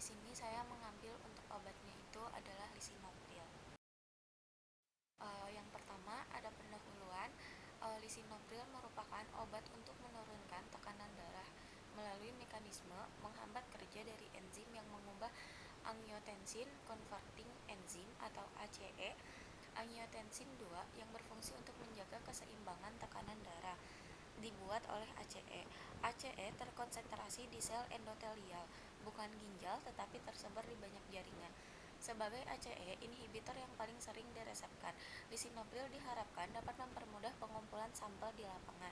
Di sini saya mengambil untuk obatnya itu adalah lisinopril. Yang pertama ada pendahuluan. Lisinopril merupakan obat untuk menurunkan tekanan darah melalui mekanisme menghambat kerja dari enzim yang mengubah angiotensin converting enzyme atau ACE angiotensin 2 yang berfungsi untuk menjaga keseimbangan tekanan darah. Dibuat oleh ACE. ACE terkonsentrasi di sel endotelial, bukan ginjal tetapi tersebar di banyak jaringan. Sebagai ACE inhibitor yang paling sering diresepkan, lisinopril diharapkan dapat mempermudah pengumpulan sampel di lapangan.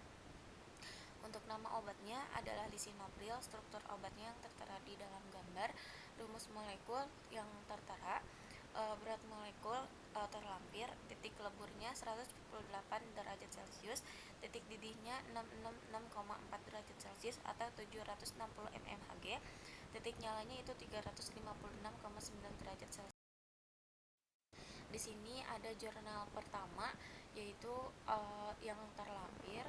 Untuk nama obatnya adalah lisinopril. Struktur obatnya yang tertera di dalam gambar. Rumus molekul yang tertera, berat molekul terlampir, titik leburnya 148 derajat Celcius, titik didihnya 666,4 derajat Celcius atau 760 mmHg, titik nyalanya itu 356,9 derajat Celcius. Di sini ada jurnal pertama yaitu yang terlampir.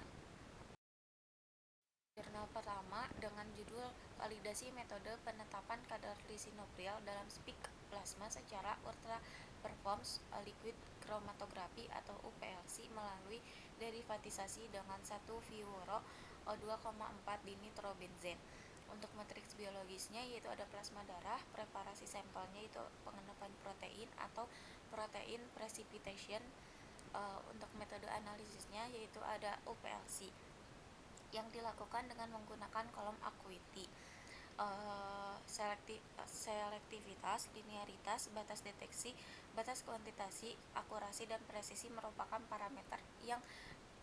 Jurnal pertama dengan judul Validasi Metode Penetapan Kadar Lisinopril dalam Speak Plasma secara Ultra Performance Liquid Chromatography atau UPLC melalui derivatisasi dengan 1-fluoro 2,4 dinitrobenzen. Untuk matriks biologisnya yaitu ada plasma darah, preparasi sampelnya itu pengendapan protein atau protein precipitation. Untuk metode analisisnya yaitu ada UPLC yang dilakukan dengan menggunakan kolom Acuity. Selektivitas, linearitas, batas deteksi, batas kuantitasi, akurasi, dan presisi merupakan parameter yang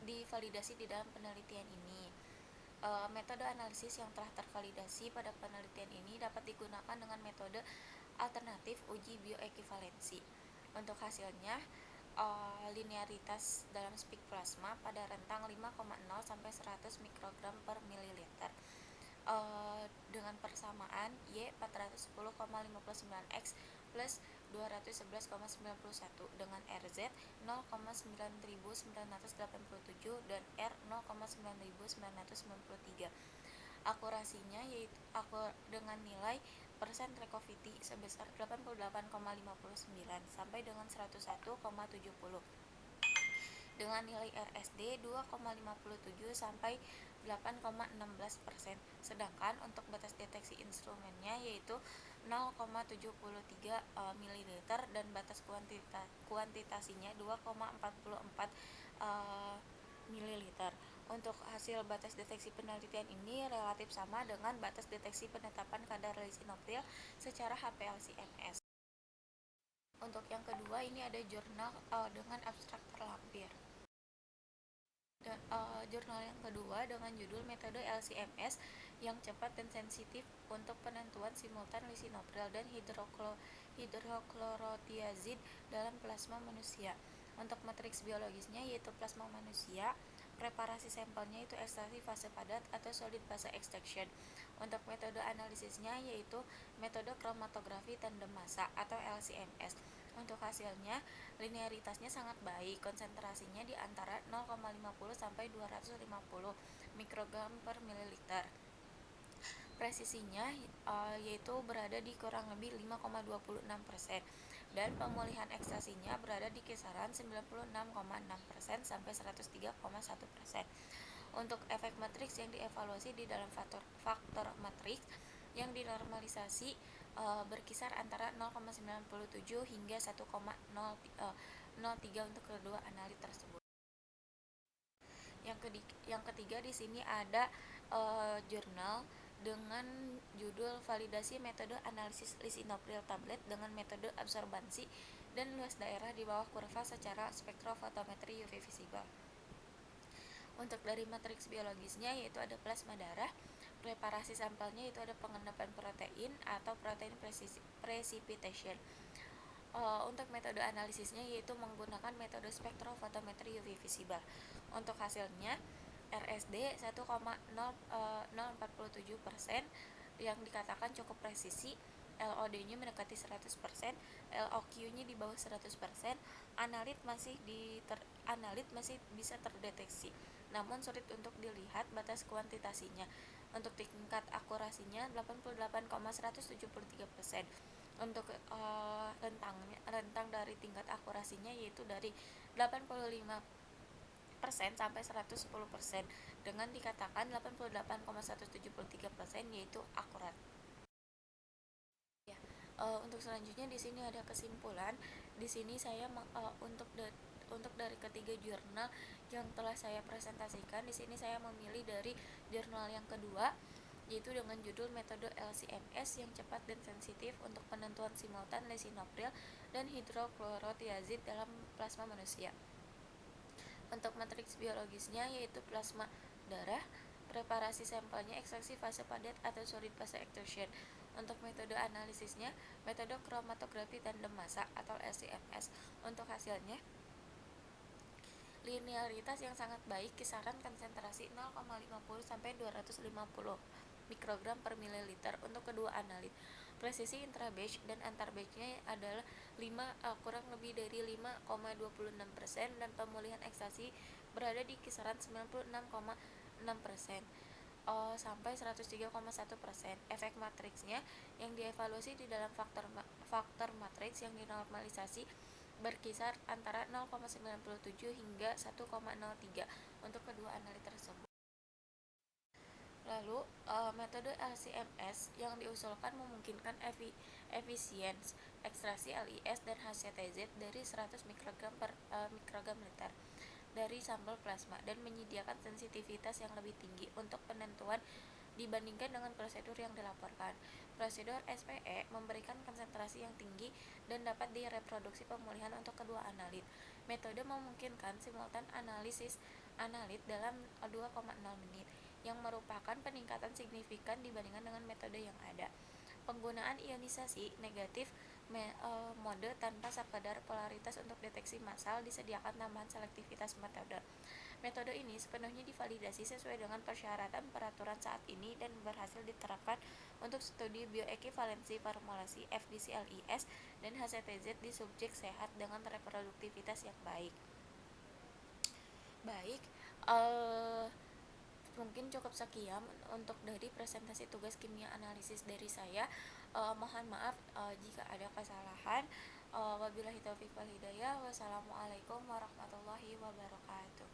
divalidasi di dalam penelitian ini. Metode analisis yang telah tervalidasi pada penelitian ini dapat digunakan dengan metode alternatif uji bioekivalensi. Untuk hasilnya, linearitas dalam speak plasma pada rentang 5,0 sampai 100 mikrogram per mililiter. Dengan persamaan Y 410,59X plus 211,91 dengan RZ 0,9987 dan R 0,9993. Akurasinya yaitu dengan nilai persen recovity sebesar 88,59 sampai dengan 101,70 dengan nilai RSD 2,57 sampai 8,16%. Sedangkan untuk batas deteksi instrumennya yaitu 0,73 ml dan batas kuantitasinya 2,44 ml. Untuk hasil batas deteksi penelitian ini relatif sama dengan batas deteksi penetapan kadar lisinopril secara HPLC-MS. Untuk yang kedua ini ada jurnal dengan abstrak terlampir. Jurnal yang kedua dengan judul Metode LC-MS yang cepat dan sensitif untuk penentuan simultan lisinopril dan hidroklorotiazid dalam plasma manusia. Untuk matriks biologisnya yaitu plasma manusia, preparasi sampelnya itu ekstraksi fase padat atau solid fase extraction. Untuk metode analisisnya yaitu metode kromatografi tandem massa atau LC-MS. Untuk hasilnya, linearitasnya sangat baik, konsentrasinya di antara 0,50 sampai 250 mikrogram per mililiter. Presisinya yaitu berada di kurang lebih 5,26% dan pemulihan ekstraksinya berada di kisaran 96,6% sampai 103,1%. Untuk efek matriks yang dievaluasi di dalam faktor matriks yang dinormalisasi berkisar antara 0,97 hingga 1,03 untuk kedua analit tersebut. Yang ketiga di sini ada jurnal dengan judul Validasi Metode Analisis Lisinopril Tablet dengan metode absorbansi dan luas daerah di bawah kurva secara spektrofotometri UV visible. Untuk dari matriks biologisnya yaitu ada plasma darah, preparasi sampelnya itu ada pengendapan protein atau protein precipitation. Untuk metode analisisnya yaitu menggunakan metode spektrofotometri UV visible. Untuk hasilnya RSD 1,047% yang dikatakan cukup presisi, LOD-nya mendekati 100%, LOQ-nya di bawah 100%, analit masih bisa terdeteksi, namun sulit untuk dilihat batas kuantitasinya. Untuk tingkat akurasinya 88,173%. Untuk rentang dari tingkat akurasinya yaitu dari 85% sampai 110%, dengan dikatakan 88,173% yaitu akurat. Ya, untuk selanjutnya di sini ada kesimpulan. Di sini saya untuk dari ketiga jurnal yang telah saya presentasikan, di sini saya memilih dari jurnal yang kedua, yaitu dengan judul metode LC-MS yang cepat dan sensitif untuk penentuan simultan lisinopril dan hidroklorotiazid dalam plasma manusia. Untuk matriks biologisnya yaitu plasma darah, preparasi sampelnya ekstraksi fase padat atau solid fase extrusion. Untuk metode analisisnya, metode kromatografi tandem massa atau LC-MS. Untuk hasilnya, linearitas yang sangat baik, kisaran konsentrasi 0,50 sampai 250 mikrogram per mililiter untuk kedua analit. Presisi intra-batch dan antar-batchnya adalah kurang lebih dari 5,26% dan pemulihan ekstasi berada di kisaran 96,6% sampai 103,1%. Efek matriksnya yang dievaluasi di dalam faktor matriks yang dinormalisasi berkisar antara 0,97 hingga 1,03 untuk kedua analit tersebut. Lalu, metode LC-MS yang diusulkan memungkinkan efisiensi ekstraksi LIS dan HCTZ dari 100 mikrogram per mikrogram liter dari sampel plasma dan menyediakan sensitivitas yang lebih tinggi untuk penentuan dibandingkan dengan prosedur yang dilaporkan. Prosedur SPE memberikan konsentrasi yang tinggi dan dapat direproduksi pemulihan untuk kedua analit. Metode memungkinkan simultan analisis analit dalam 2,0 menit, yang merupakan peningkatan signifikan dibandingkan dengan metode yang ada. Penggunaan ionisasi negatif mode tanpa sekadar polaritas untuk deteksi massal disediakan tambahan selektivitas metode. Metode ini sepenuhnya divalidasi sesuai dengan persyaratan peraturan saat ini dan berhasil diterapkan untuk studi bioekivalensi formulasi FDC-LIS dan HCTZ di subjek sehat dengan reproduktivitas yang baik. Baik, mungkin cukup sekian untuk dari presentasi tugas kimia analisis dari saya. Mohon maaf jika ada kesalahan. Wabillahi taufiq wal hidayah. Wassalamualaikum warahmatullahi wabarakatuh.